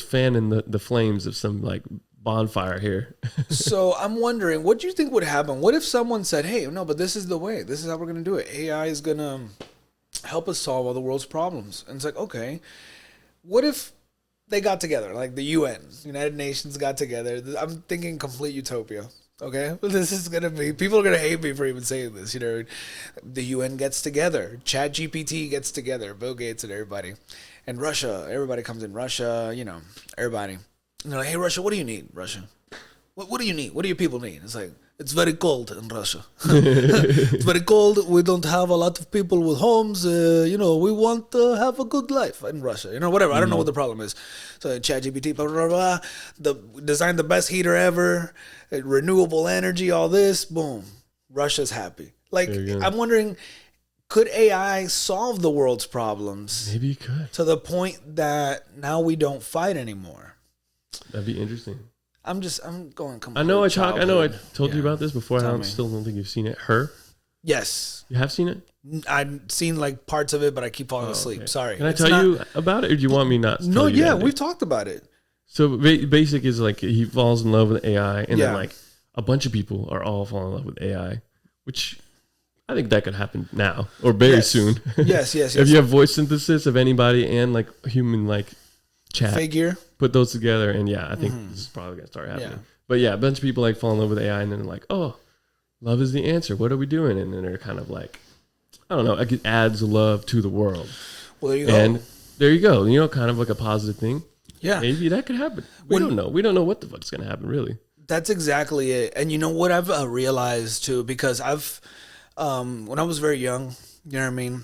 fanning the flames of some like bonfire here. So I'm wondering, what do you think would happen? What if someone said, hey, no, but this is the way. This is how we're going to do it. AI is going to help us solve all the world's problems. And it's like, okay, what if they got together, like the UN, United Nations got together? I'm thinking complete utopia. Okay, this is going to be, people are going to hate me for even saying this. You know, the UN gets together, ChatGPT gets together, Bill Gates and everybody. And Russia, everybody comes in. Russia, you know, everybody. And they're like, hey, Russia, what do you need, Russia? What do you need? What do your people need? It's like, it's very cold in Russia. It's very cold. We don't have a lot of people with homes. You know, we want to have a good life in Russia. You know, whatever. I don't know what the problem is. So ChatGPT, blah, blah, blah, design the best heater ever, renewable energy, all this, boom. Russia's happy. Like, I'm wondering, could AI solve the world's problems? Maybe it could. To the point that now we don't fight anymore. That'd be interesting. I'm going completely. I know I told you about this before. Still don't think you've seen it. Her? Yes. You have seen it? I've seen like parts of it, but I keep falling asleep. Okay. Sorry. Can I tell you about it, or do you want me not to tell you? No, we've talked about it. So basic is like he falls in love with AI, and then like a bunch of people are all falling in love with AI, which I think that could happen now or very soon. Yes. If you have voice synthesis of anybody and like human like chat figure, put those together, and I think this is probably gonna start happening. But a bunch of people like fall in love with AI, and then they're like, oh, love is the answer. What are we doing? And then they're kind of like, I don't know, it adds love to the world. Well, there you go. And there you go. You know, kind of like a positive thing. Yeah, maybe that could happen. We don't know. We don't know what the fuck's gonna happen, really. That's exactly it. And you know what I've realized too, because I've when I was very young, you know what I mean,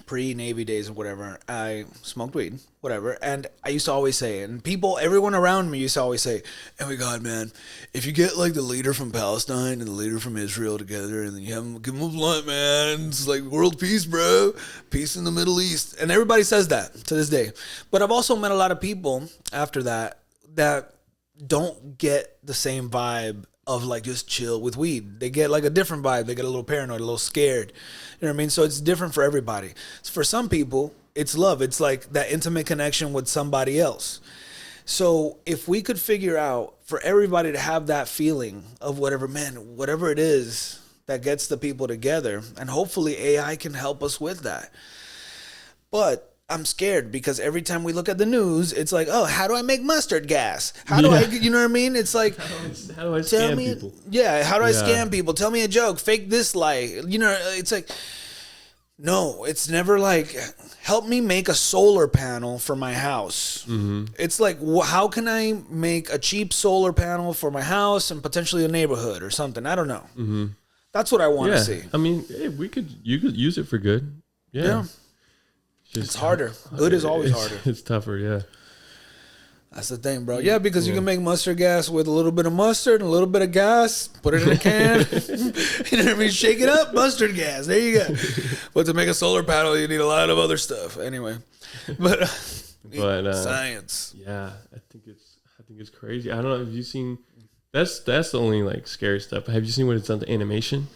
pre-Navy days or whatever, I smoked weed, whatever, and I used to always say, and everyone around me used to always say, oh my God, man, if you get like the leader from Palestine and the leader from Israel together, and then you give them a blunt, man, it's like world peace, bro, peace in the Middle East, and everybody says that to this day. But I've also met a lot of people after that don't get the same vibe of like just chill with weed. They get like a different vibe. They get a little paranoid, a little scared. You know what I mean? So it's different for everybody. For some people, it's love. It's like that intimate connection with somebody else. So if we could figure out for everybody to have that feeling of whatever it is that gets the people together, and hopefully AI can help us with that. But I'm scared because every time we look at the news, it's like, oh, how do I make mustard gas? How do I, you know what I mean? It's like, how do I scam people? Yeah, how do I scam people? Tell me a joke, fake this lie. You know, it's like, no, it's never like help me make a solar panel for my house. It's like, how can I make a cheap solar panel for my house and potentially a neighborhood or something? I don't know. That's what I want to see. I mean, hey, you could use it for good. Yeah. It's harder. Good is always harder. It's tougher, yeah. That's the thing, bro. Yeah, because you can make mustard gas with a little bit of mustard and a little bit of gas. Put it in a can. You know what I mean? Shake it up, mustard gas. There you go. But to make a solar panel, you need a lot of other stuff. Anyway, but science. Yeah, I think it's crazy. I don't know. Have you seen? That's the only like scary stuff. Have you seen what it's done to animation?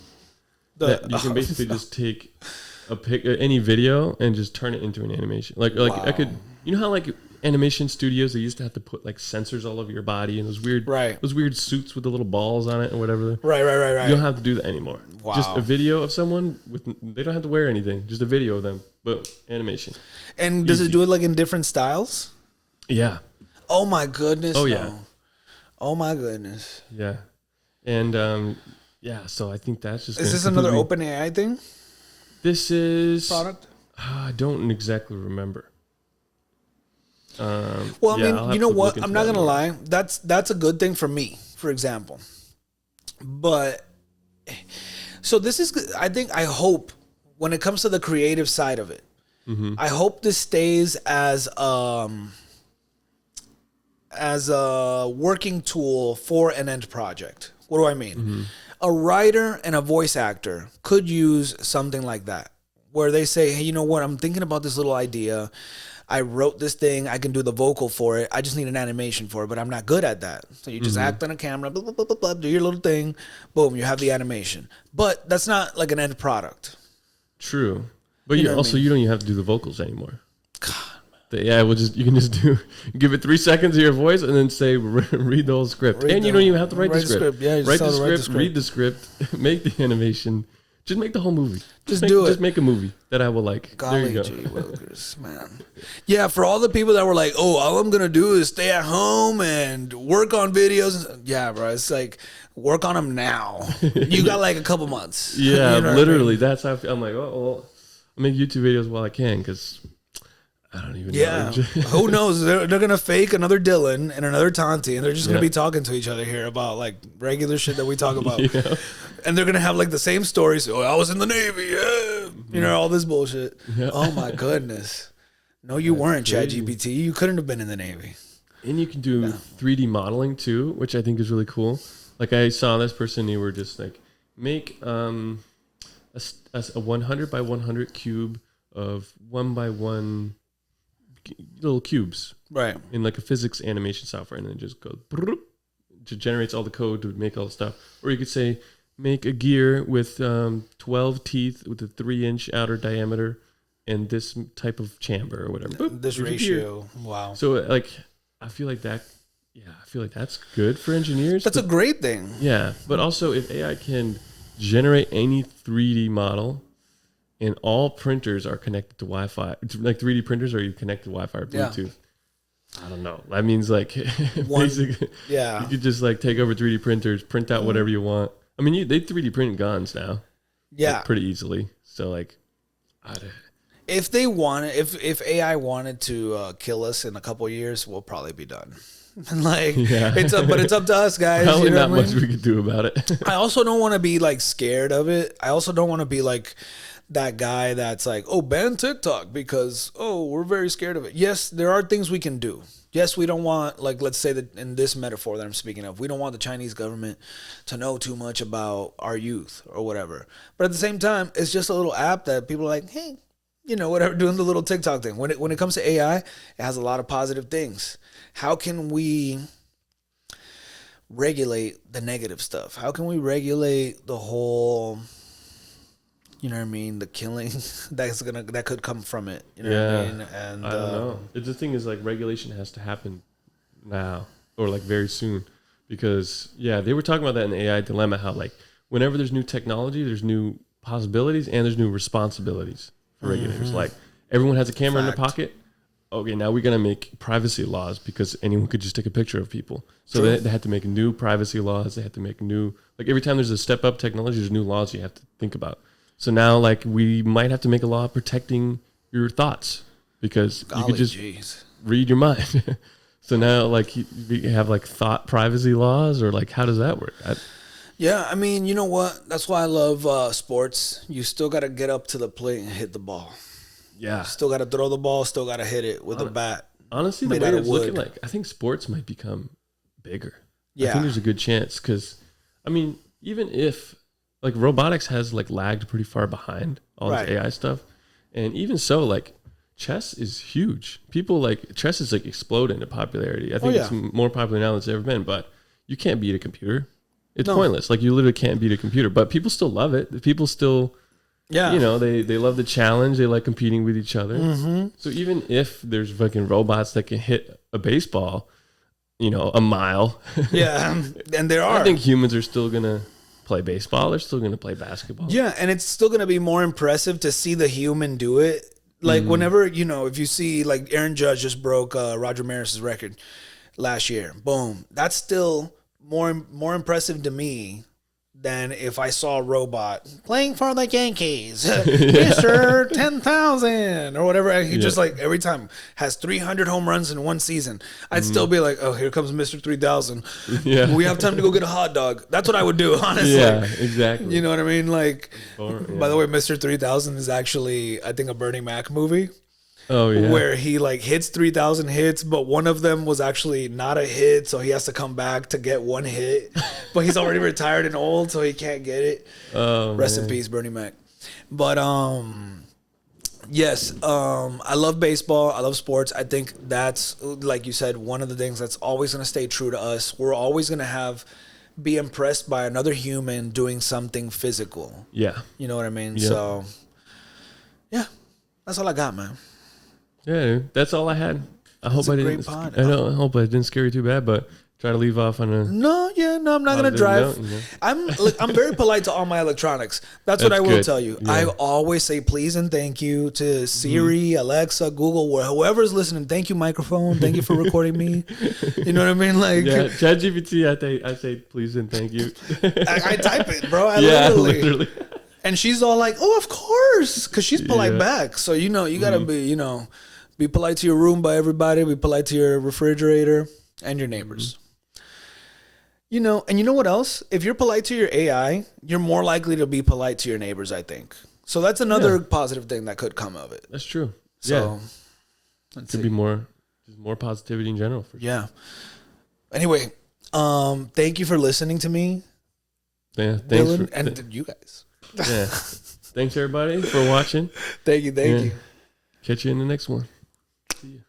That you can basically just take any video and just turn it into an animation. Like I could. You know how like animation studios, they used to have to put like sensors all over your body and those weird suits with the little balls on it or whatever. Right. You don't have to do that anymore. Wow. Just a video of someone they don't have to wear anything. Just a video of them. But animation. And does it do it like in different styles? Yeah. Oh my goodness. Oh yeah. Oh my goodness. Yeah. And so I think that's just. Is this another OpenAI thing? This is product? I don't exactly remember. Well, I mean, you know what? I'm not going to lie. That's a good thing for me, for example. But so this is, I hope when it comes to the creative side of it, I hope this stays as a working tool for an end project. What do I mean? A writer and a voice actor could use something like that, where they say, hey, you know what? I'm thinking about this little idea. I wrote this thing. I can do the vocal for it. I just need an animation for it, but I'm not good at that. So you just act on a camera, blah, blah, blah, blah, blah, do your little thing. Boom, you have the animation. But that's not like an end product. True. But you don't even have to do the vocals anymore. God. You can just give it 3 seconds of your voice and then say, read the whole script. You don't even have to write the script. Yeah, write the script, read the script, make the animation. Just make the whole movie. Just do it. Just make a movie that I will like. Golly, there you go. Wilkers, man. Yeah, for all the people that were like, oh, all I'm going to do is stay at home and work on videos. Yeah, bro. It's like, work on them now. You got like a couple months. Yeah, you know literally. I mean? That's how I feel. I'm like, oh, well, I'll make YouTube videos while I can because I don't even know. Yeah. Who knows? They're going to fake another Dylan and another Tonty, and they're just going to be talking to each other here about like regular shit that we talk about. And they're going to have like the same stories. Oh, I was in the Navy. Yeah. You know, all this bullshit. Yeah. Oh, my goodness. No, you weren't, ChatGPT. You couldn't have been in the Navy. And you can do 3D modeling too, which I think is really cool. Like I saw this person, they were just like, make a 100 by 100 cube of 1 by 1 little cubes, right? In like a physics animation software, and then just goes, it generates all the code to make all the stuff. Or you could say, make a gear with 12 teeth with a 3-inch outer diameter and this type of chamber or whatever. Boop, this ratio. Wow. So like, I feel like that's good for engineers. That's a great thing. Yeah, but also if AI can generate any 3D model. And all printers are connected to Wi-Fi. Like 3D printers, are you connected to Wi-Fi or Bluetooth? Yeah. I don't know. That means like basically, you could just like take over 3D printers, print out whatever you want. I mean, they 3D print guns now. Yeah, like, pretty easily. So like, if they wanted, if AI wanted to kill us in a couple of years, we'll probably be done. Like it's up to us, guys. Probably not much we could do about it. I also don't want to be like scared of it. I also don't want to be like that guy that's like, oh, ban TikTok because, oh, we're very scared of it. Yes, there are things we can do. Yes, we don't want, like, let's say that in this metaphor that I'm speaking of, we don't want the Chinese government to know too much about our youth or whatever. But at the same time, it's just a little app that people are like, hey, you know, whatever, doing the little TikTok thing. When it comes to AI, it has a lot of positive things. How can we regulate the negative stuff? How can we regulate the whole... You know what I mean? The killing that could come from it. You know what I mean? And I don't know. The thing is, like, regulation has to happen now or like very soon, because they were talking about that in the AI dilemma. How like whenever there's new technology, there's new possibilities and there's new responsibilities for regulators. Like everyone has a camera in their pocket. Okay, now we're gonna make privacy laws because anyone could just take a picture of people. So they had to make new privacy laws. They had to make new, like every time there's a step up technology, there's new laws you have to think about. So now, like, we might have to make a law protecting your thoughts because Golly, you could just geez. read your mind. So now, like, you have like thought privacy laws, or like, how does that work? Yeah, I mean, you know what? That's why I love sports. You still got to get up to the plate and hit the ball. Yeah. Still got to throw the ball. Still got to hit it with a bat. Honestly, the way it's looking like, I think sports might become bigger. Yeah. I think there's a good chance because, I mean, even if like robotics has like lagged pretty far behind all this AI stuff, and even so, like chess is huge. People like chess is like exploding in popularity. I think it's more popular now than it's ever been. But you can't beat a computer. It's pointless. Like you literally can't beat a computer. But people still love it. People still. Yeah, you know, they love the challenge. They like competing with each other. Mm-hmm. So even if there's fucking robots that can hit a baseball, you know, a mile. Yeah, and there are. I think humans are still going to play baseball. They're still going to play basketball. Yeah, and it's still going to be more impressive to see the human do it. Like whenever, you know, if you see like Aaron Judge just broke Roger Maris's record last year. Boom. That's still more impressive to me than if I saw a robot playing for the Yankees, Mr. 10,000 or whatever. He just like every time has 300 home runs in one season. I'd still be like, oh, here comes Mr. 3,000. Yeah. We have time to go get a hot dog. That's what I would do, honestly. Yeah, exactly. You know what I mean? Like, by the way, Mr. 3,000 is actually, I think, a Bernie Mac movie. Oh yeah, where he like hits 3,000 hits, but one of them was actually not a hit, so he has to come back to get one hit. But he's already retired and old, so he can't get it. Rest in peace, Bernie Mac. But yes, I love baseball. I love sports. I think that's, like you said, one of the things that's always going to stay true to us. We're always going to be impressed by another human doing something physical. Yeah, you know what I mean. Yep. So yeah, that's all I got, man. Yeah, dude, that's all I had. I hope I didn't. I hope I didn't scare you too bad, but try to leave off on a. No, I'm not gonna drive. Note, you know? I'm very polite to all my electronics. That's what I will tell you. Yeah. I always say please and thank you to Siri, Alexa, Google, whoever's listening. Thank you, microphone. Thank you for recording me. You know what I mean? Like, yeah, ChatGPT. I say please and thank you. I type it, bro. I literally. And she's all like, "Oh, of course," because she's polite back. So you gotta be, be polite to your Roomba, everybody. Be polite to your refrigerator and your neighbors. And you know what else? If you're polite to your AI, you're more likely to be polite to your neighbors, I think. So that's another positive thing that could come of it. That's true. So it could be more positivity in general. For sure. Yeah. Anyway, thank you for listening to me. Yeah, thanks Dylan, and you guys. Yeah. Thanks everybody for watching. Thank you. Catch you in the next one. See you.